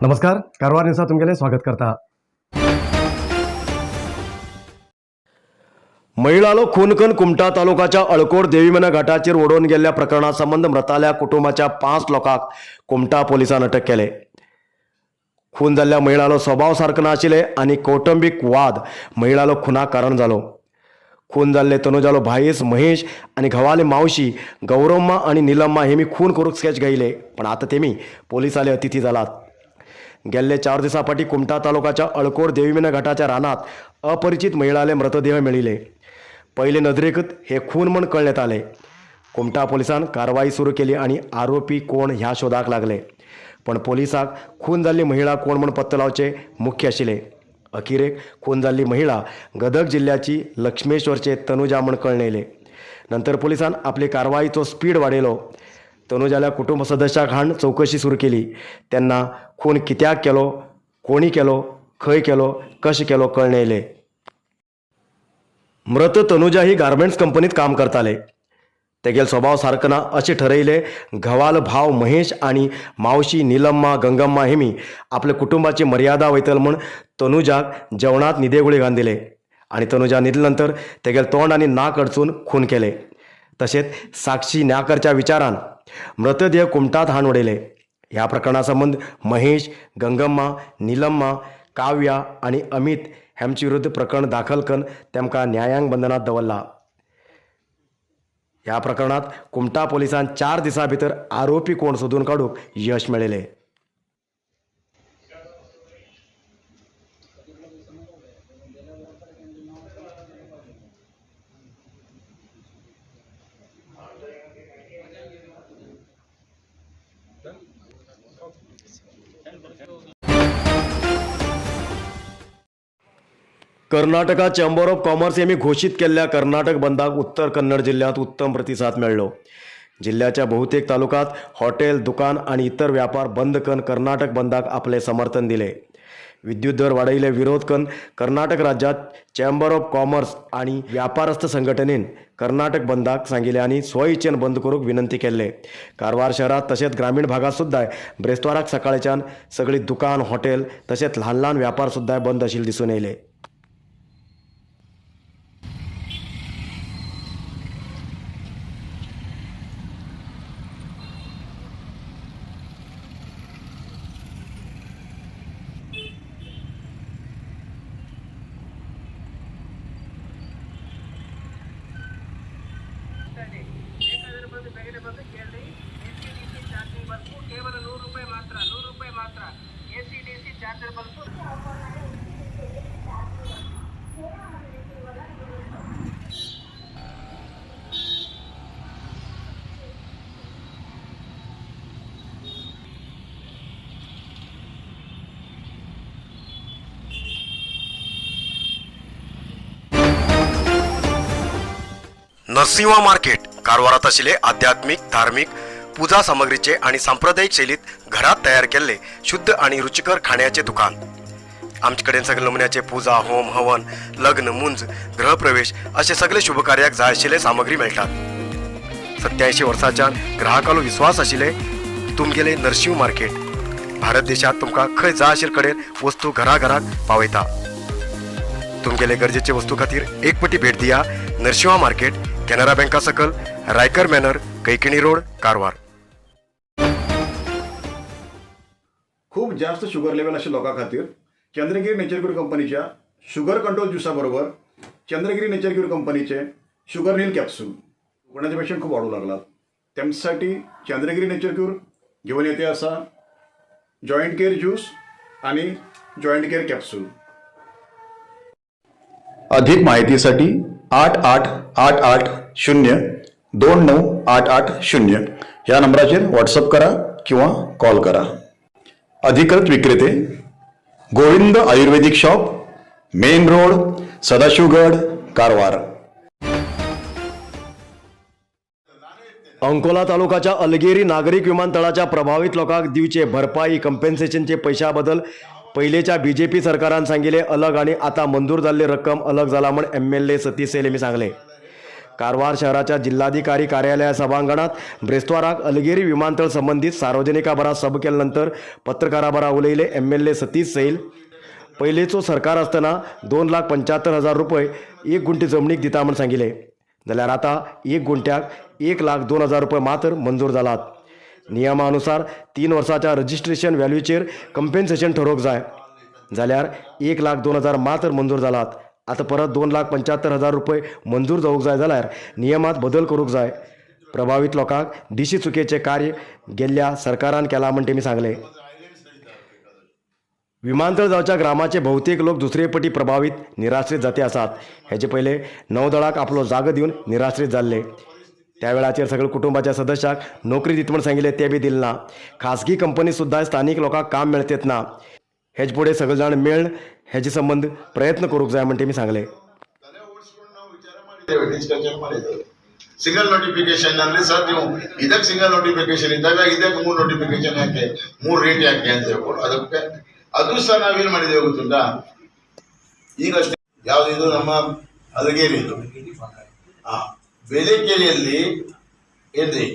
नमस्कार, कारवार न्यूजात तुमगेले स्वागत करता. महिलालो खूनकन कुमटा तालुक्याच्या अळकोड देवीमना घाटाचेर ओडून गेल्ल्या प्रकरणा संबंध मृताल्या कुटुंबाच्या 5 लोकांक कुमटा पोलिसांनी अटक केले. खून जाल्ल्या महिलालो स्वभाव सारको नाशिल्ले आनी कौटुंबिक वाद महिलालो खुनाक कारण जालो. खून जाल्ले तनुजालो भाईस महेश आनी घोवाले मावशी गौरम्मा आनी निलम्मा हेमी खून करूंक स्केच गायले, पण आता तेमी पोलिसाले अतिथी जालात. गेल्ले 4 दिसां फाटीं कुमटा तालुक्याच्या अळकोड देवीमना घाटाच्या रानात अपरिचित महिलाले मृतदेह मेळिल्ले. पहिले नदरेकत हे खून म्हण कळण्यात आले. कुमटा पोलिसान कारवाई सुरू केली आणि आरोपी कोण ह्या शोधाक लागले, पण पोलिसाक खून जाल्ली महिला कोण म्हण पत्तो लावचे मुख्य आशिल्ले. अखेरेक खून जाल्ली महिला गदग जिल्ह्याची लक्ष्मेश्वरचे तनुजा म्हण कळून येयले. नंतर पोलिसान आपली कारवाईचो स्पीड वाडयलो. तनुजाल्या कुटुंब सदस्याक हाण चौकशी सुरू केली. त्यांना खून कित्याक केलो, कोणी केलो, खंय केलो, कशें केलो कळून येयले. मृत तनुजा ही गार्मेंट्स कंपनीत काम करताले. तेगेल स्वभाव सारको ना अशें ठरयले. घवाल भाव महेश आनी मावशी निलम्मा गंगम्मा हेमी आपल्या कुटुंबाची मर्यादा वयतल म्हूण तनुजाक जेवणात न्हिदेगुळी घालून दिले आनी तनुजा न्हिदले नंतर तेगेल तोंड आनी नाक अडचून खून केले. तशेंच साक्षी न्याकरच्या विचारान मृतदेह कुमटात हाण उडयले. ह्या प्रकरणा संबंध महेश, गंगम्मा, निलम्मा, काव्या आनी अमित हेमचे विरुद्ध प्रकरण दाखल करून तेमकां न्यायांग बंधनात दवरला. ह्या प्रकरणात कुमटा पोलिसांन 4 दिसां भितर आरोपी कोण सोदून काडूंक यश मेळयलें. कर्नाटका चेंबर ऑफ कॉमर्स यांनी घोषित केलेल्या कर्नाटक बंदाक उत्तर कन्नड जिल्ह्यात उत्तम प्रतिसाद मेळ्ळो. जिल्ह्याच्या बहुतेक तालुक्यात हॉटेल, दुकान आणि इतर व्यापार बंद करून कर्नाटक बंदाक आपले समर्थन दिले. विद्युत दर वाडयले विरोध करून कर्नाटक राज्यात चेंबर ऑफ कॉमर्स आणि व्यापारस्थ संघटनेन कर्नाटक बंदाक सांगिल्ले आणि स्वइच्छेन बंद करूंक विनंती केल्ले. कारवार शहरात तसेच ग्रामीण भागात सुद्धा ब्रेस्ताराक सकाळच्यान सगळी दुकान, हॉटेल तसेच ल्हान ल्हान व्यापार सुद्धा बंद आशिल्ले दिसून येयले. ಕೇವಲ 100 ರೂಪಾಯಿ ಮಾತ್ರ AC charger bulb Narasimha market कारवारात आशिल्ले आध्यात्मिक, धार्मिक, पूजा सामग्रीचे आणि सांप्रदायिक शैलीत घरात तयार केलेले शुद्ध आणि रुचिकर खाण्याचे दुकान. आमचे कडेन सगळे नमुन्याचे पूजा, होम, हवन, लग्न, मुंज, गृहप्रवेश असे सगळे शुभ कार्याक जाय आशिल्ले सामग्री मेळटात. 87 वर्सांच्यान ग्राहकालो विश्वास आशिल्ले तुमगेले नरसिंह मार्केट भारत देशात तुमकां खंय जाय आशिल्ले कडेन वस्तू घराघराक पावयता. तुमगेले गरजेचे वस्तू खातीर एक पटी भेट दिया. नरसिंहा मार्केट, कॅनरा बँका सकल, रायकर मॅनर, कैकिणी रोड, कारवार. खूप जास्त शुगर लेवल अशा लोकां खातीर चंद्रगिरी नेचर क्यूर कंपनीच्या शुगर कंट्रोल ज्युसा बरोबर चंद्रगिरी नेचर क्यूर कंपनीचे शुगर नील कॅप्सूल कोणाचे पेशंट खूप वाढू लागलात. त्यांच्यासाठी चंद्रगिरी नेचर क्यूर घेऊन येते असा जॉईंट केअर ज्यूस आणि जॉईंट केअर कॅप्सूल. अधिक माहितीसाठी 8888029880 या नंबराचेर व्हॉट्सअप करा किंवा कॉल करा. अधिकृत विक्रेते Govind Ayurvedic shop, main road, Sadashivgad, Karwar. Ankola तालुक्याच्या अलगेरी नागरिक विमानतळाच्या प्रभावित लोकांक दिवचे भरपाई कंपेन्सेशनचे पैशा बद्दल पहिलेच्या बीजेपी सरकारान सांगिल्ले अलग आणि आता मंजूर जाल्ली रक्कम अलग जाला म्हण MLA सतीश सेल यांनी सांगले. कारवार शहराच्या जिल्हाधिकारी कार्यालया सभांगणात ब्रेस्ताराक अलगेरी विमानतळ संबंधित सार्वजनिकाबरा सभा केल्यानंतर पत्रकाराबरा उलयले MLA सतीश सैल. पयलींचो सरकार आसतना 2,75,000 रुपये 1 गुंठी जमनीक दिता म्हण सांगिल्ले, जाल्यार आतां 1 गुंठ्याक 1,02,000 रुपये मात्र मंजूर जालात. नियमानुसार 3 वर्साच्या रजिस्ट्रेशन व्हॅल्यूचेर कंपेन्सेशन ठरोवंक जाय, जाल्यार 1,02,000 मात्र मंजूर जालात. आता परत 2,75,000 रुपये मंजूर जावंक जाय जाल्यार नियमात बदल करूंक जाय. प्रभावित लोकांक डिशी चुकेचे कार्य गेल्ल्या सरकारान केला म्हण तेमी सांगले. विमानतळ जावच्या ग्रामाचे भौतेक लोक दुसरे पटी प्रभावित निराश्रीत जाते आसात. हेचे पयले नौदळाक आपलो जागो दिवन निराश्रीत जाल्ले. त्या वेळाचेर सगळ्या कुटुंबाच्या सदस्याक नोकरी दित म्हण सांगिल्ले, ते बी दिले ना. खासगी कंपनी सुद्दां स्थानिक लोकांक काम मेळतेत ना. हेजे फुडें सगळे जाण मेळन हेजे संबंध प्रयत्न करूंक जाय म्हण तेमी सांगले. ಸಿಂಗಲ್ ನೋಟಿಫಿಕೇಶನ್ ಅಲ್ಲಿ ಸರ್ ನೀವು ಇದಕ್ಕೆ ಸಿಂಗಲ್ ನೋಟಿಫಿಕೇಶನ್ ಇದ್ದಾಗ ಇದಕ್ಕೆ 3 ನೋಟಿಫಿಕೇಶನ್ ಯಾಕೆ 3 ರೇಟ್ ಯಾಕೆ ಅಂತ ಹೇಳ್ಕೊಂಡು ಅದಕ್ಕೆ ಅದು ಸಹ ನಾವೇನ್ ಮಾಡಿದ್ದೇವೆ ಗೊತ್ತುಂಟಾ, ಈಗಷ್ಟೇ ಯಾವ್ದು ನಮ್ಮ ಅಲಗೇರಿ ಬೇಲೆಕೇರಿಯಲ್ಲಿ ಏನ್ರಿ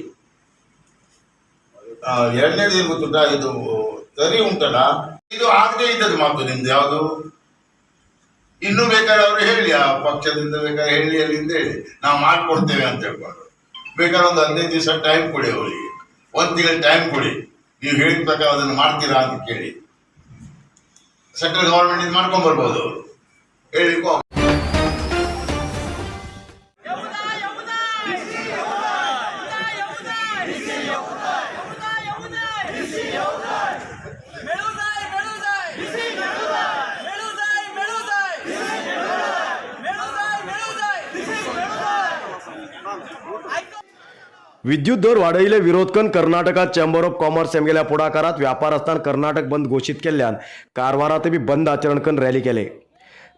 ಎರಡನೇದು ಏನ್ ಗೊತ್ತುಂಟಾ, ಇದು ತರಿ ಉಂಟಲ್ಲ, ಇದು ಆಗದೆ ಇದ್ದದ್ದು ಮಾತು ನಿಮ್ದು ಯಾವುದು. ಇನ್ನೂ ಬೇಕಾದ್ರೆ ಅವರು ಹೇಳಿ, ಆ ಪಕ್ಷದಿಂದ ಬೇಕಾದ್ರೆ ಹೇಳಿ ಅಲ್ಲಿಂದ ಹೇಳಿ ನಾವು ಮಾಡ್ಕೊಡ್ತೇವೆ ಅಂತ ಹೇಳ್ಕೊಂಡು, ಬೇಕಾದ್ರೆ ಒಂದು 15 ದಿವಸ ಟೈಮ್ ಕೊಡಿ ಅವರಿಗೆ, 1 ತಿಂಗಳ ಟೈಮ್ ಕೊಡಿ, ನೀವು ಹೇಳಿದ ಪ್ರಕಾರ ಅದನ್ನು ಮಾಡ್ತೀರಾ ಅಂತ ಕೇಳಿ. ಸೆಂಟ್ರಲ್ ಗವರ್ಮೆಂಟ್ ಇದು ಮಾಡ್ಕೊಂಡ್ ಬರ್ಬೋದು ಅವರು ಹೇಳಿಕೋ. विद्युत दर वाडयले विरोध करून कर्नाटकात चेंबर ऑफ कॉमर्स हेमगेल्या पुढाकारात व्यापार आसतना कर्नाटक बंद घोषित केल्ल्यान कारवारात बी बंद आचरण करून रॅली केले.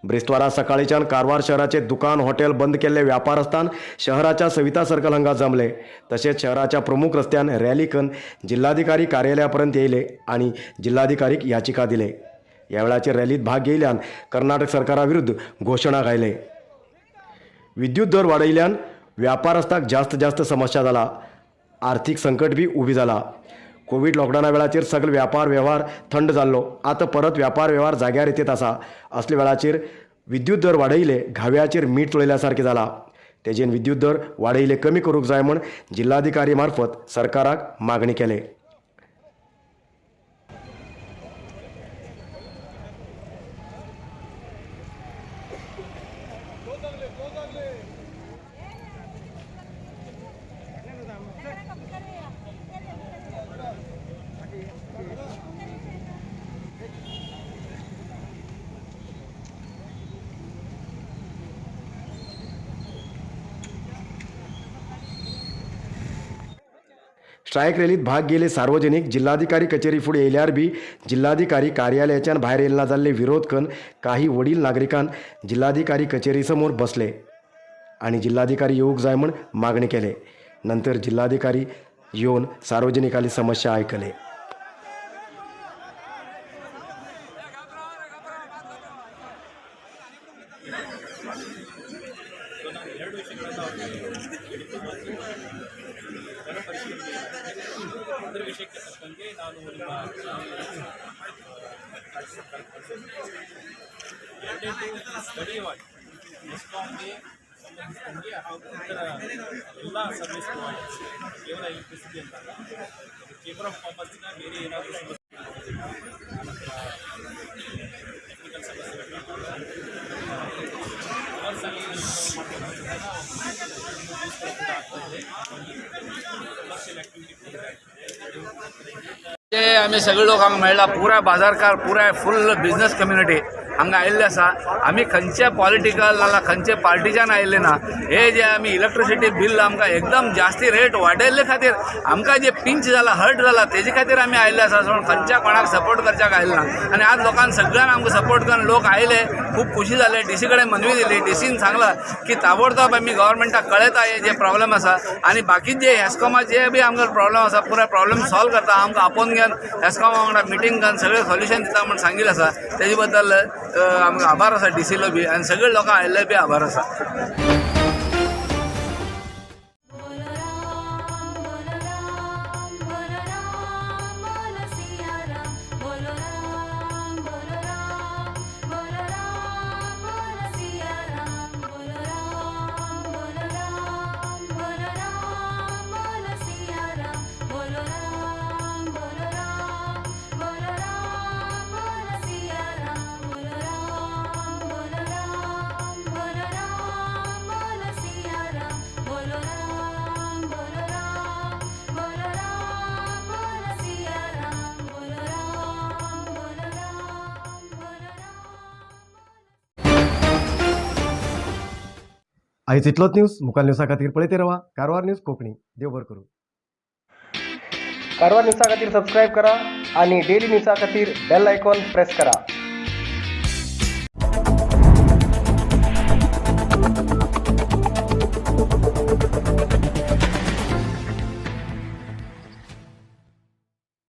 ब्रेस्तारा सकाळीच्यान कारवार शहराचे दुकान हॉटेल बंद केल्ले व्यापार आसतान शहराच्या सविता सर्कल हांगा जमले. तसेच शहराच्या प्रमुख रस्त्यान रॅली करून जिल्हाधिकारी कार्यालयापर्यंत येयले आणि जिल्हाधिकारीक याचिका दिले. या वेळाचेर रॅलीत भाग घेयल्यान कर्नाटक सरकारा विरुद्ध घोषणा घायले. विद्युत दर वाडयल्यान व्यापारस्थाक जास्त समस्या जाला. आर्थिक संकट बी उभी जाला. कोविड लॉकडाऊना वेळाचेर सगळे व्यापार व्यवहार थंड जाल्लो. आता परत व्यापार व्यवहार जाग्यार येत आसा. असल्या वेळाचेर विद्युत दर वाडयले घाव्याचेर मीठ चोळयल्या सारकें जाला. तेजेन विद्युत दर वाडयले कमी करूंक जाय म्हण जिल्हाधिकारी मार्फत सरकाराक मागणी केले. स्ट्रायक रॅलीत भाग घेयले सार्वजनिक जिल्हाधिकारी कचेरी फुडें येयल्यार बी जिल्हाधिकारी कार्यालयाच्यान भायर येयला जाल्ले विरोध करून काही वडील नागरिकान जिल्हाधिकारी कचेरी समोर बसले आणि जिल्हाधिकारी येवंक जाय म्हण मागणी केले. नंतर जिल्हाधिकारी येवन सार्वजनिकाली समस्या आयकले. ವಿಷಯಕ್ಕೆ ತಕ್ಕಂತೆ ನಾನು ನಿಮ್ಮ ಎರಡನೇದು ಸ್ಥಳೀಯವಾಗಿ ಎಸ್ಕಾಂಗೆ ಸಂಬಂಧಿಸಿದಂಗೆ ಹಾಗೂ ಇತರ ಎಲ್ಲ ಸರ್ವಿಸ್ ಪ್ರೊವೈಡರ್ಸ್ ಕೇವಲ ಎಲೆಕ್ಟ್ರಿಸಿಟಿ ಅಂತಲ್ಲ, ಚೇಂಬರ್ ಆಫ್ ಕಾಮರ್ಸ್ನ ಬೇರೆ ಏನಾದರೂ ಟೆಕ್ನಿಕಲ್ ಸಮಸ್ಯೆಗಳು आम्ही सगळे लोक हांगा मेळ्ळा. पुराय बाजारकार पुराय फुल बिजनेस कम्युनिटी हांगा आयिल्ले आसा. आमी खंयचे पॉलिटिकल नाल्यार खंयचे पार्टीच्यान आयिल्ले ना. हे जे आमी इलेक्ट्रिसिटी बिल आमकां एकदम जास्ती रेट वाडयल्ले खातीर आमकां जे पिंच जाला हर्ट जाला तेजे खातीर आमी आयिल्ले आसा. खंयच्या कोणाक सपोर्ट करच्याक आयिल्ले ना. आनी आज लोकांक सगळ्यांक आमकां सपोर्ट करून लोक आयले, खूब खुशी जाले. डीसी कडेन मनवी दिली. डीसीन सांगला की ताबडतोब आमी गव्हर्मेंटाक कळयता हे जे प्रॉब्लेम आसा आनी बाकी जे हेस्कॉमाचे बी आमकां प्रॉब्लेम आसा पुराय प्रॉब्लेम सॉल्व करता. आमकां आपोवन घेवन हेस्कॉमा वांगडा मिटींग करून सगळें सोल्युशन दिता म्हण सांगिल्लें आसा. तेजे बद्दल आमकां आभार आसा डीसीलो बी आनी सगळे लोकां आयिल्ले बी आभार आसा. आयज इतलोच न्यूज. मुखाल न्यूजा खातीर पळयते रावा कारवार न्यूज कोंकणी. देव बरें करूं. कारवार न्यूजा खातीर सबस्क्राईब करा आणि डेली न्यूजा खातीर बेल आयकॉन प्रेस करा.